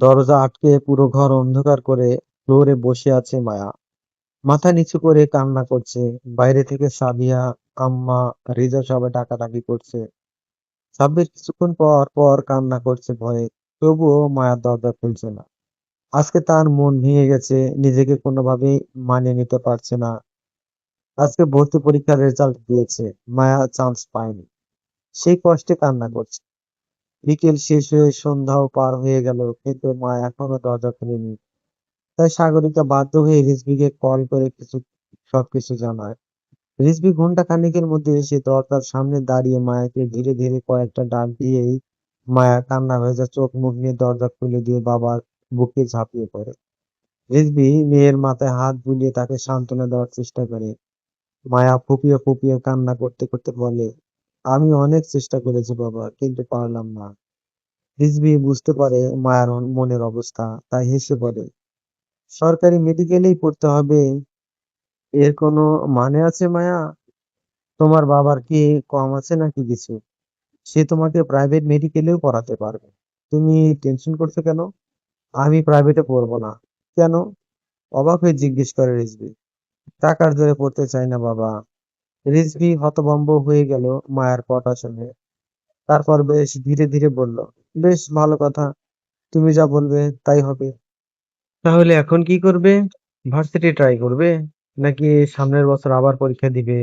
দরজা আটকে পুরো ঘর অন্ধকার করে ফ্লোরে বসে আছে মায়া। মাথা নিচু করে কান্না করছে। বাইরে থেকে সাবিয়া, আম্মা, রিজা সবাই ডাকাডাকি করছে। সাব্বির কিছুক্ষণ পর পর কান্না করছে ভয়ে। তবুও মায়া দরজা খুলছে না। আজকে তার মন ভেঙে গেছে, নিজেকে কোনোভাবেই মানিয়ে নিতে পারছে না। আজকে ভর্তি পরীক্ষার রেজাল্ট দিয়েছে, মায়া চান্স পায়নি। সেই কষ্টে কান্না করছে। বিকেল শেষ হয়ে সন্ধ্যাও পার হয়ে গেল, কিন্তু মা এখনো দরজা খুলেনি। তাই সাগরিকা বাধ্য হয়ে রিজভিকে কল করে সবকিছু জানায়। রিজভি ঘন্টা খানেকের মধ্যে এসে দরজার সামনে দাঁড়িয়ে মায়াকে ধীরে ধীরে কয়েকটা ডাক দিয়েই মায়া কান্না ভেজা চোখ মুখ নিয়ে দরজা খুলে দিয়ে বাবার বুকে ঝাঁপিয়ে পড়ে। রিজভি মেয়ের মাথায় হাত বুলিয়ে তাকে সান্ত্বনা দেওয়ার চেষ্টা করে। মায়া ফুপিয়ে ফুপিয়ে কান্না করতে করতে বলে, আমি অনেক চেষ্টা করেছি বাবা, কিন্তু পারলাম না। রিজভি বুঝতে পারে মায়ার মনের অবস্থা, তাই হেসে বলে, সরকারি মেডিকেলেই পড়তে হবে, এর কোনো মানে আছে মায়া? তোমার বাবার কি কম আছে নাকি কিছু? সে তোমাকে প্রাইভেট মেডিকেলেও পড়াতে পারবে। তুমি টেনশন করছো কেন? আমি প্রাইভেটে পড়বো না। কেন? অবাক হয়ে জিজ্ঞেস করে রিজভি। টাকার জোরে পড়তে চাই না বাবা। রিজভি হতভম্ব হয়ে গেল মায়ের কথা শুনে। তারপর বেশ ধীরে ধীরে বলল, বেশ ভালো কথা, তুমি যা বলবে তাই হবে। তাহলে এখন কি করবে? ভার্সিটি ট্রাই করবে? নাকি সামনের বছর আবার পরীক্ষা দিবে?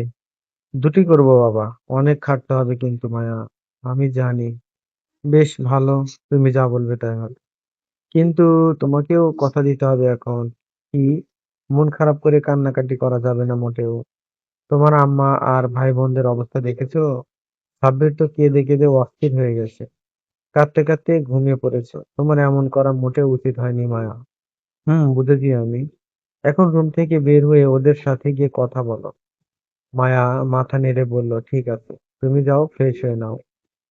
দুটি করবো বাবা। অনেক খাটতে হবে কিন্তু মায়া। আমি জানি। বেশ ভালো, তুমি যা বলবে তাই হবে। কিন্তু তোমাকেও কথা দিতে হবে এখন। কি? মন খারাপ করে কান্নাকাটি করা যাবে না মোটেও। তোমার আম্মা আর ভাই বোনদের অবস্থা দেখেছো? সাব্বির তো কেঁদে কেঁদে অস্থির হয়ে গেছে। কাঁদতে কাঁদতে ঘুমিয়ে পড়েছে। তোমার এমন করা মোটেও উচিত হয়নি মায়া। বুঝেছি আমি। এখন রুম থেকে বের হয়ে ওদের সাথে গিয়ে কথা বলো। মায়া মাথা নেড়ে বলল, ঠিক আছে। তুমি যাও, ফ্রেশ হয়ে নাও।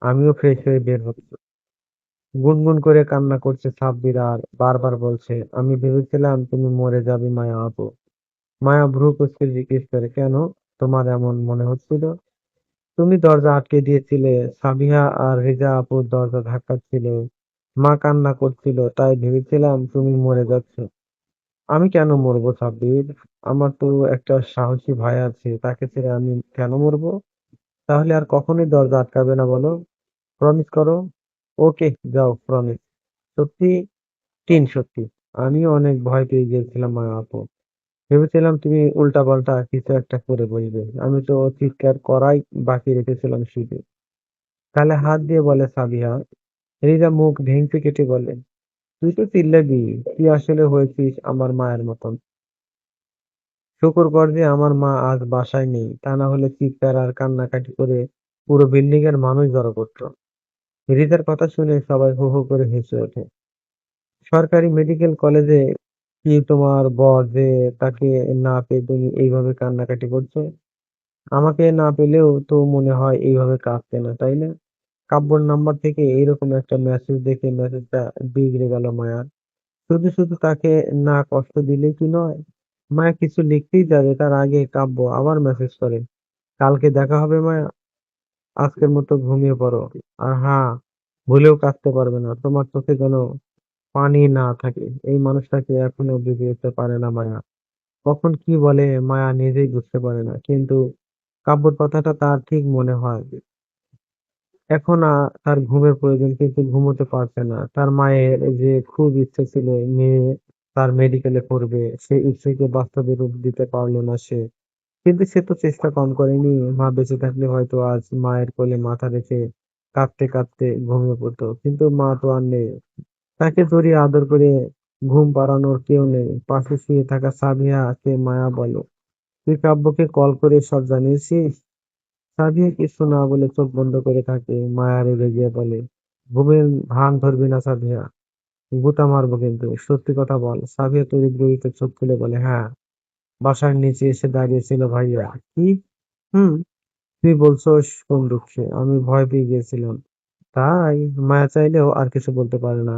আমিও ফ্রেশ হয়ে বের হচ্ছি। গুনগুন করে কান্না করছে সাব্বির আর বারবার বলছে, আমি ভেবেছিলাম তুমি মরে যাবে মায়া আপু। মায়া ভ্রু কুঁচকে জিজ্ঞেস করে, কেন? তোমার এমন মনে হচ্ছিল? তুমি দরজা আটকে দিয়েছিলে, সাবিহা আর রিজা আপুর দরজা ধাক্কাচ্ছিল, মা কান্না করছিল, তাই ভেবেছিলাম তুমি মরে যাচ্ছ। আমি কেন মরবো সাব্বির? আমার তো একটা সাহসী ভাই আছে, তাকে ছেড়ে আমি কেন মরবো? তাহলে আর কখনোই দরজা আটকাবে না বলো? প্রমিস করো। ওকে, যাও, প্রমিস। সত্যি? সত্যি। আমিও অনেক ভয় পেয়ে গিয়েছিলাম মায়া আপু। ভেবেছিলাম তুমি উল্টাপাল্টা কিছু একটা করে বসবে। আমি তো চিৎকার করাই বাকি রেখেছিলাম শুধু। তাহলে হাত দিয়ে বলে সাবিহা। রিজা মুখ ভেঙচি কেটে বলে, তুই তো চিল্লাবি। তুই আসলে হয়েছিস আমার মায়ের মতন। শুকুর কর যে আমার মা আজ বাসায় নেই, তা না হলে চিৎকার আর কান্নাকাটি করে পুরো বিল্ডিং এর মানুষ জড়ো করতো। রিতার কথা শুনে সবাই হো হো করে হেসে ওঠে। সরকারি মেডিকেল কলেজে কি তোমার বর যে তাকে না পেয়ে তুমি এইভাবে কান্নাকাটি করছো? আমাকে না পেলেও তো মনে হয় এইভাবে কাঁদতে না, তাই না? কাব্যর নাম্বার থেকে এইরকম একটা মেসেজ দেখে মেসেজটা বিগড়ে গেল মায়ার। শুধু শুধু তাকে না কষ্ট দিলে কি নয়? মায়া কিছু লিখতেই যাবে তার আগে কাব্য আবার মেসেজ করে, কালকে দেখা হবে মায়া। আজকের মতো ঘুমিয়ে পড়ো। আর হ্যাঁ, ভুলেও কাঁদতে পারবে না। তোমার চোখে যেন পানি না থাকে। এই মানুষটাকে এখনো বুঝে উঠতে পারে না মায়া। কখন কি বলে মায়া নিজেই বুঝতে পারে না। কিন্তু কাব্যর কথাটা তার ঠিক মনে হয়। এখন তার ঘুমের প্রয়োজন, কিন্তু ঘুমোতে পারছে না। তার মায়ের যে খুব ইচ্ছে ছিল মেয়ে তার মেডিকেলে পড়বে, সেই ইচ্ছেকে বাস্তবে রূপ দিতে পারলো না সে। কিন্তু সে তো চেষ্টা কম করেনি। মা বেঁচে থাকলে হয়তো আজ মায়ের কোলে মাথা রেখে কাঁদতে কাঁদতে ঘুমিয়ে পড়তো, কিন্তু মা তো আর নেই। তাকে জড়িয়ে আদর করে ঘুম পাড়ানোর কেউ নেই। পাশে শুয়ে থাকা সাবিয়াকে মায়া বলে, তুই কাব্যকে কল করে সব জানিয়েছিস? সাবিয়া কিছু না বলে চোখ বন্ধ করে থাকে। মায়া রেগে গিয়ে বলে, ঘুমের ভান ধরবি না সাবিয়া, গুতা মারবো কিন্তু। সত্যি কথা বল। সাবিয়া তড়িঘড়ি চোখ খুলে বলে, হ্যাঁ, বাসার নিচে এসে দাঁড়িয়েছিল ভাইয়া। কি? হুম। তুই বলছস কোন দুঃখে? আমি ভয় পেয়ে গিয়েছিলাম। তাই? মায়া চাইলেও আর কিছু বলতে পারে না।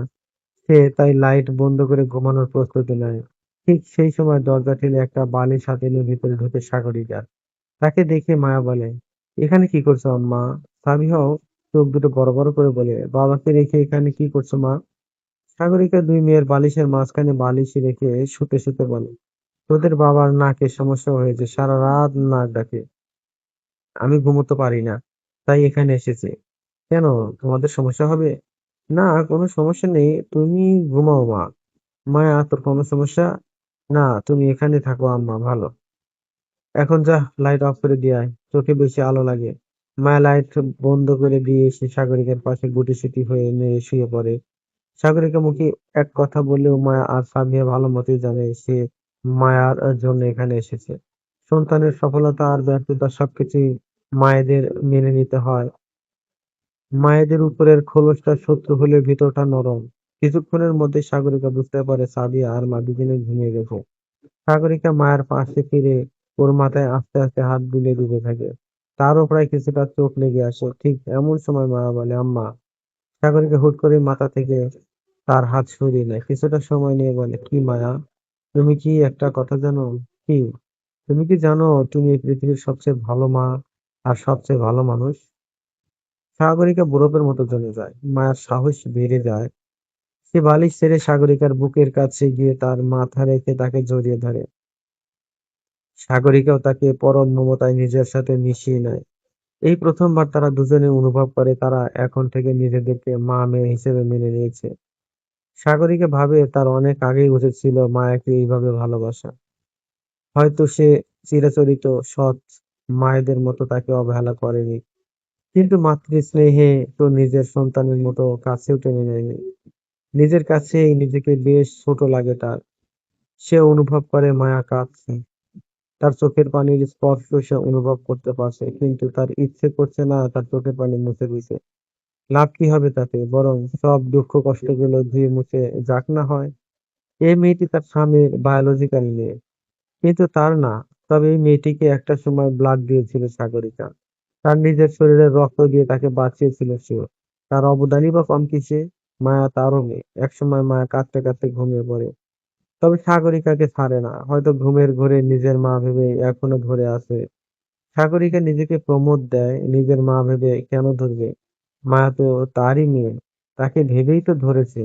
সে তাই লাইট বন্ধ করে ঘুমানোর প্রস্তুতি নেয়। ঠিক সেই সময় দরজা ঠেলে একটা বালিশ হাতে নিয়ে ভিতরে ঢুকে সাগরিকা। তাকে দেখে মায়া বলে, এখানে কি করছো আম্মা? সাবিহাও চোখ দুটো বড় বড় করে বলে, বাবাকে রেখে এখানে কি করছো মা? সাগরিকা দুই মেয়ের বালিশের মাঝখানে বালিশ রেখে শুতে শুতে বলে, তোদের বাবার নাকের সমস্যা হয়েছে, সারা রাত নাক ডাকে, আমি ঘুমোতে পারি না, তাই এখানে এসেছি। কেন, তোমাদের সমস্যা হবে? না, কোনো সমস্যা নেই, তুমি ঘুমাও মা। মায়া, তোর কোনো সমস্যা? না, তুমি এখানে থাকো আম্মা, ভালো। এখন যা, লাইট অফ করে দিয়ে আয়, চোখে বেশি আলো লাগে। মায়া লাইট বন্ধ করে দিয়ে এসে সাগরিকার পাশে গুটিসুটি হয়ে নেড়ে শুয়ে পড়ে। সাগরিকা মুখে এক কথা বললেও মায়া আর সামিয়া ভালো মতোই জানে সে মায়ার জন্য এখানে এসেছে। সন্তানের সফলতা আর ব্যর্থতা সবকিছুই মায়েদের মেনে নিতে হয়। মায়েদের উপরের খোলসটা শক্ত হলেও ভিতরটা নরম। কিছুক্ষণের মধ্যে সাগরিকা বুঝতে পারে সাদিয়া আর মা দুজনে ঘুমিয়ে গেছে। সাগরিকা মায়ের পাশে ফিরে ওর মাথায় আস্তে আস্তে হাত বুলিয়ে দিতে থাকে। তারও প্রায় কিছুটা চোখ লেগে আসে। ঠিক এমন সময় মায়া বলে, আম্মা। সাগরিকা হুট করে মাথা থেকে তার হাত সরিয়ে নেয়। কিছুটা সময় নিয়ে বলে, কি মায়া, তুমি কি একটা কথা জানো? কি? তুমি কি জানো তুমি এই পৃথিবীর সবচেয়ে ভালো মা আর সবচেয়ে ভালো মানুষ? সাগরিকা বরফের মতো জমে যায়। মায়ের সাহস বেড়ে যায়। সে বালিশ ছেড়ে সাগরিকার বুকের কাছে গিয়ে তার মাথা রেখে তাকে জড়িয়ে ধরে। সাগরিকাও তাকে পরম মমতায় নিজের সাথে মিশিয়ে নেয়। এই প্রথমবার তারা দুজনে অনুভব করে তারা এখন থেকে নিজেদেরকে মা মেয়ে হিসেবে মেনে নিয়েছে। সাগরিকা ভাবে তার অনেক আগেই উচিত ছিল মায়াকে এইভাবে ভালোবাসা। হয়তো সে চিরাচরিত সৎ মায়েদের মতো তাকে অবহেলা করেনি, কিন্তু মাতৃস্নেহে তো নিজের সন্তানের মতো কাছেও টেনে নেয়নি। নিজের কাছেই নিজেকে বেশ ছোট লাগে তার। সে অনুভব করে মায়া কাঁদছে, তার চোখের পানির স্পর্শ সে অনুভব করতে পারছে, কিন্তু তার ইচ্ছে করছে না তার চোখের পানি মুছে দিতে। লাভ কি হবে তাতে, বরং সব দুঃখ কষ্টগুলো ধুয়ে মুছে যাক না হয়। এই মেয়েটি তার স্বামীর বায়োলজিক্যাল মেয়ে, কিন্তু তার না। তবে এই মেয়েটিকে একটা সময় ব্লাড দিয়েছিল সাগরিকা। তার নিজের শরীরের রক্ত দিয়ে তাকে বাঁচিয়েছিল সে। তার অবদানই বা কম কিসে? মায়া তারও মেয়ে। একসময় মায়া কাঁদতে কাঁদতে ঘুমিয়ে পড়ে। তবে সাগরিকাকে ছাড়ে না, হয়তো ঘুমের ঘোরে নিজের মা ভেবে এখনো ধরে আছে। সাগরিকা নিজেকে প্রমোদ দেয়, নিজের মা ভেবে কেন ধরবে? মায়া তো তারই মেয়ে, তাকে ভেবেই তো ধরেছে।